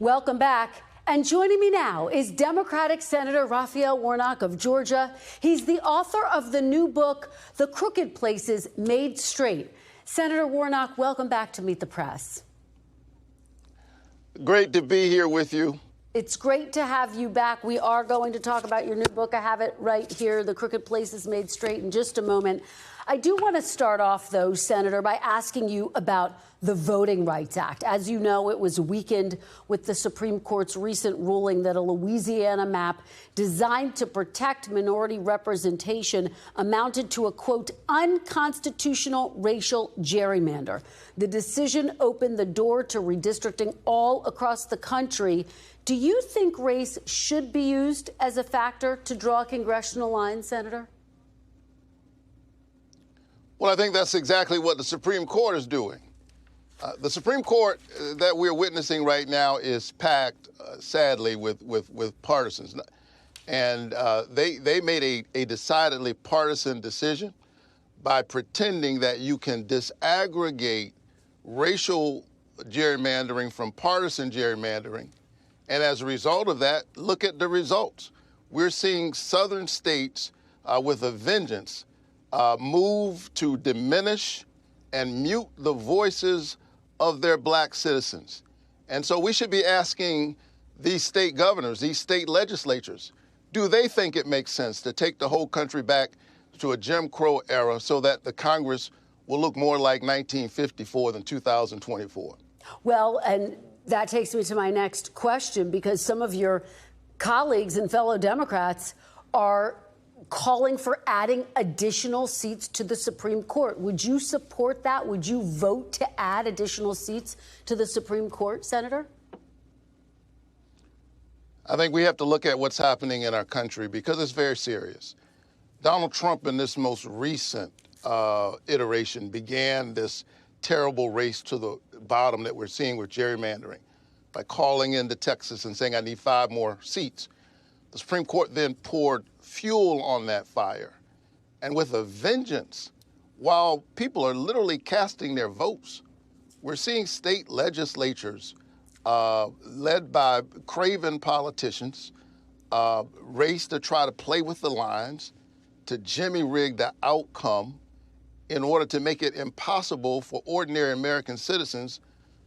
Welcome back. And joining me now is Democratic Senator Raphael Warnock of Georgia. He's the author of the new book, The Crooked Places Made Straight. Senator Warnock, welcome back to Meet the Press. Great to be here with you. It's great to have you back. We are going to talk about your new book. I have it right here, The Crooked Places Made Straight, in just a moment. I do want to start off, though, Senator, by asking you about the Voting Rights Act. As you know, it was weakened with the Supreme Court's recent ruling that a Louisiana map designed to protect minority representation amounted to a, quote, unconstitutional racial gerrymander. The decision opened the door to redistricting all across the country. Do you think race should be used as a factor to draw congressional lines, Senator? Well, I think that's exactly what the Supreme Court is doing. The Supreme Court that we're witnessing right now is packed, sadly, with partisans. And they made a decidedly partisan decision by pretending that you can disaggregate racial gerrymandering from partisan gerrymandering. And as a result of that, look at the results. We're seeing southern states with a vengeance move to diminish and mute the voices of their black citizens. And so we should be asking these state governors, these state legislatures, do they think it makes sense to take the whole country back to a Jim Crow era so that the Congress will look more like 1954 than 2024? Well, and that takes me to my next question, because some of your colleagues and fellow Democrats are calling for adding additional seats to the Supreme Court. Would you support that? Would you vote to add additional seats to the Supreme Court, Senator? I think we have to look at what's happening in our country because it's very serious. Donald Trump, in this most recent iteration, began this terrible race to the bottom that we're seeing with gerrymandering by calling into Texas and saying, I need 5 more seats. The Supreme Court then poured fuel on that fire, and with a vengeance, while people are literally casting their votes, we're seeing state legislatures led by craven politicians race to try to play with the lines, to jimmy-rig the outcome in order to make it impossible for ordinary American citizens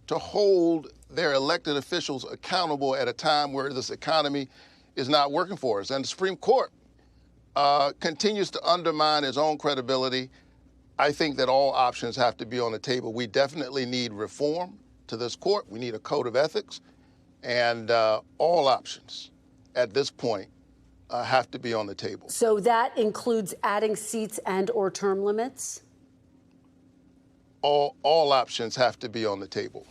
to hold their elected officials accountable at a time where this economy is not working for us. And the Supreme Court continues to undermine its own credibility. I think that all options have to be on the table. We definitely need reform to this court. We need a code of ethics. And all options at this point have to be on the table. So that includes adding seats and or term limits? All options have to be on the table.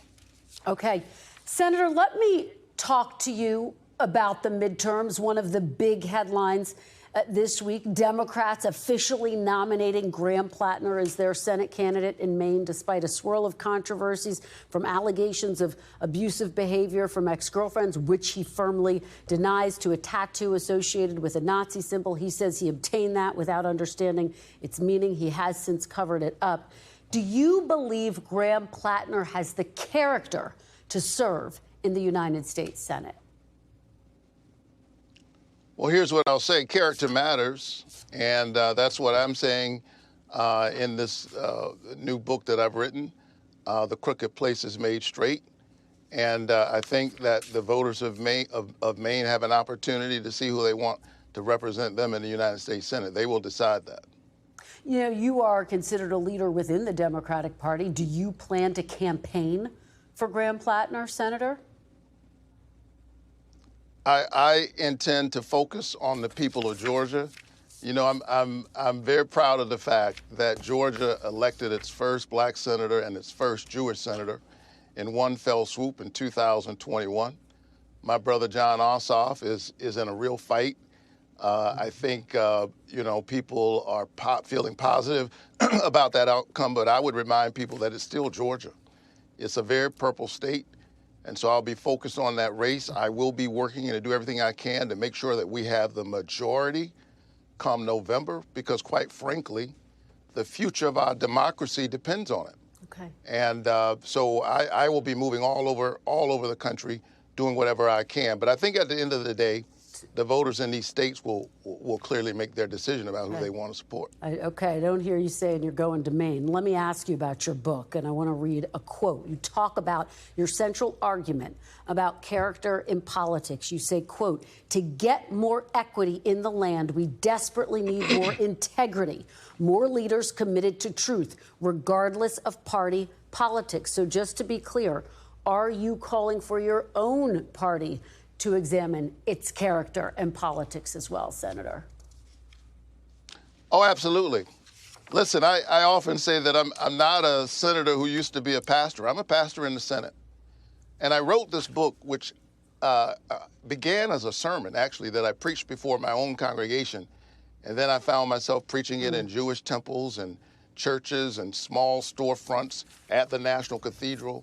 Okay. Senator, let me talk to you about the midterms. One of the big headlines this week, Democrats officially nominating Graham Platner as their Senate candidate in Maine, despite a swirl of controversies from allegations of abusive behavior from ex-girlfriends, which he firmly denies, to a tattoo associated with a Nazi symbol. He says he obtained that without understanding its meaning. He has since covered it up. Do you believe Graham Platner has the character to serve in the United States Senate? Well, here's what I'll say. Character matters, and that's what I'm saying in this new book that I've written, The Crooked Places Made Straight. And I think that the voters of Maine have an opportunity to see who they want to represent them in the United States Senate. They will decide that. You know, you are considered a leader within the Democratic Party. Do you plan to campaign for Graham Platner, Senator? I intend to focus on the people of Georgia. You know, I'm very proud of the fact that Georgia elected its first black senator and its first Jewish senator in one fell swoop in 2021. My brother John Ossoff is in a real fight. I think you know, people are feeling positive about that outcome, but I would remind people that it's still Georgia. It's a very purple state. And so I'll be focused on that race. I will be working to do everything I can to make sure that we have the majority come November, because quite frankly, the future of our democracy depends on it. Okay. And so I will be moving all over the country doing whatever I can. But I think at the end of the day, the voters in these states will clearly make their decision about who they want to support. Okay, I don't hear you saying you're going to Maine. Let me ask you about your book, and I want to read a quote. You talk about your central argument about character in politics. You say, quote, "To get more equity in the land, we desperately need more integrity, more leaders committed to truth, regardless of party politics." So just to be clear, are you calling for your own party to examine its character and politics as well, Senator? Oh, absolutely. Listen, I often say that I'm not a senator who used to be a pastor. I'm a pastor in the Senate. And I wrote this book, which began as a sermon, actually, that I preached before my own congregation. And then I found myself preaching it in Jewish temples and churches and small storefronts at the National Cathedral.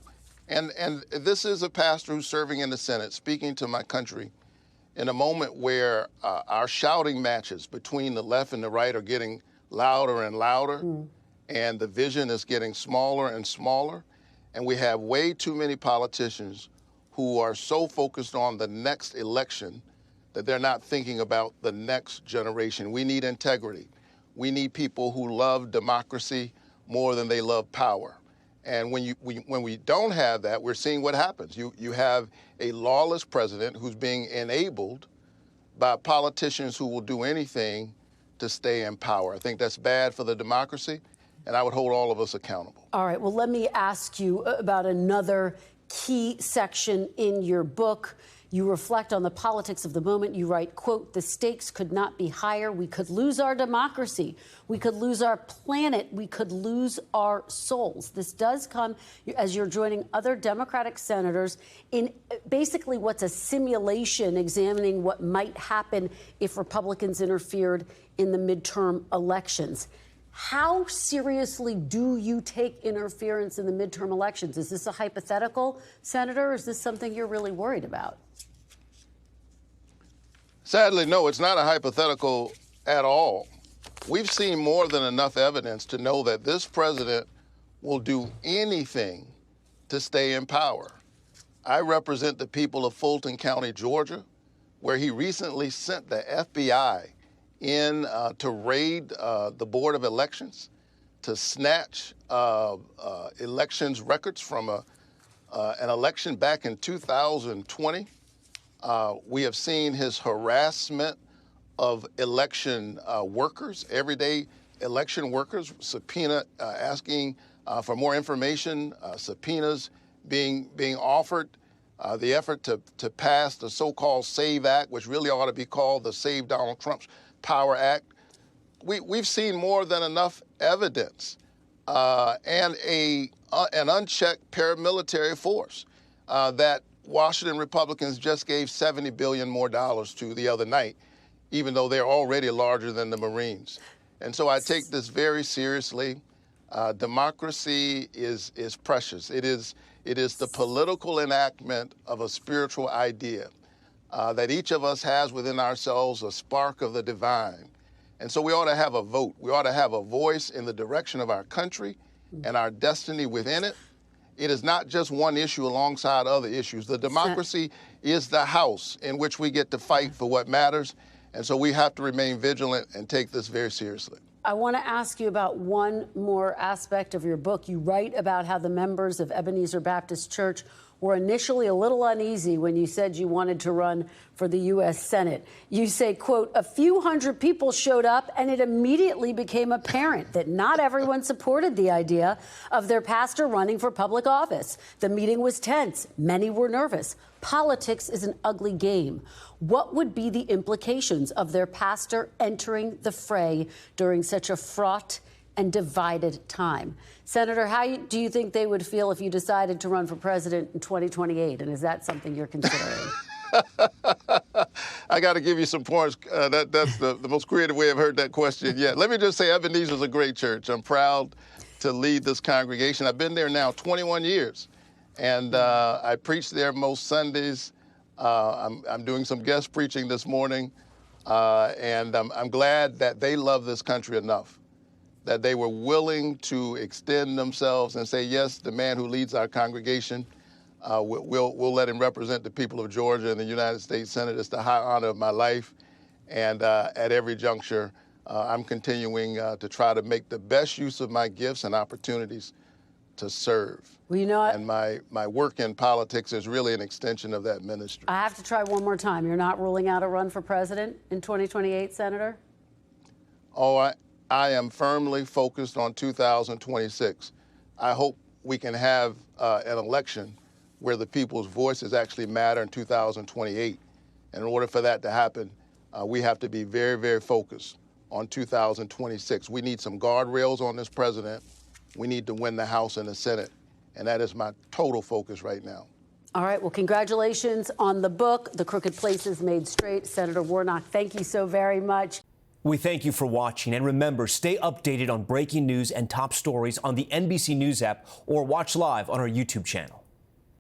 And this is a pastor who's serving in the Senate, speaking to my country in a moment where our shouting matches between the left and the right are getting louder and louder, and the vision is getting smaller and smaller. And we have way too many politicians who are so focused on the next election that they're not thinking about the next generation. We need integrity. We need people who love democracy more than they love power. And when we don't have that, we're seeing what happens. You have a lawless president who's being enabled by politicians who will do anything to stay in power. I think that's bad for the democracy, and I would hold all of us accountable. All right, well, let me ask you about another key section in your book. You reflect on the politics of the moment. You write, quote, "The stakes could not be higher. We could lose our democracy. We could lose our planet. We could lose our souls." This does come as you're joining other Democratic senators in basically what's a simulation examining what might happen if Republicans interfered in the midterm elections. How seriously do you take interference in the midterm elections? Is this a hypothetical, Senator, or is this something you're really worried about? Sadly, no, it's not a hypothetical at all. We've seen more than enough evidence to know that this president will do anything to stay in power. I represent the people of Fulton County, Georgia, where he recently sent the FBI in to raid the Board of Elections, to snatch elections records from an election back in 2020. We have seen his harassment of election workers, everyday election workers, asking for more information, subpoenas being offered, the effort to pass the so-called SAVE Act, which really ought to be called the Save Donald Trump's Power Act. We've seen more than enough evidence and an unchecked paramilitary force that Washington Republicans just gave $70 billion more to the other night, even though they're already larger than the Marines. And so I take this very seriously. Democracy is precious. It is the political enactment of a spiritual idea that each of us has within ourselves, a spark of the divine. And so we ought to have a vote. We ought to have a voice in the direction of our country and our destiny within it. It is not just one issue alongside other issues. The democracy is the house in which we get to fight for what matters. And so we have to remain vigilant and take this very seriously. I want to ask you about one more aspect of your book. You write about how the members of Ebenezer Baptist Church were initially a little uneasy when you said you wanted to run for the U.S. Senate. You say, quote, "A few hundred people showed up and it immediately became apparent that not everyone supported the idea of their pastor running for public office. The meeting was tense. Many were nervous. Politics is an ugly game." What would be the implications of their pastor entering the fray during such a fraught and divided time? Senator, how do you think they would feel if you decided to run for president in 2028? And is that something you're considering? I got to give you some points. That's the most creative way I've heard that question yet. Let me just say Ebenezer is a great church. I'm proud to lead this congregation. I've been there now 21 years, and I preach there most Sundays. I'm doing some guest preaching this morning, and I'm glad that they love this country enough that they were willing to extend themselves and say, yes, the man who leads our congregation we'll let him represent the people of Georgia in the United States Senate. It's the high honor of my life. And at every juncture, I'm continuing to try to make the best use of my gifts and opportunities to serve. Well, you know what? And my work in politics is really an extension of that ministry. I have to try one more time. You're not ruling out a run for president in 2028, Senator? Oh, I am firmly focused on 2026. I hope we can have an election where the people's voices actually matter in 2028. And in order for that to happen, we have to be very, very focused on 2026. We need some guardrails on this president. We need to win the House and the Senate. And that is my total focus right now. All right. Well, congratulations on the book, The Crooked Places Made Straight. Senator Warnock, thank you so very much. We thank you for watching. And remember, stay updated on breaking news and top stories on the NBC News app or watch live on our YouTube channel.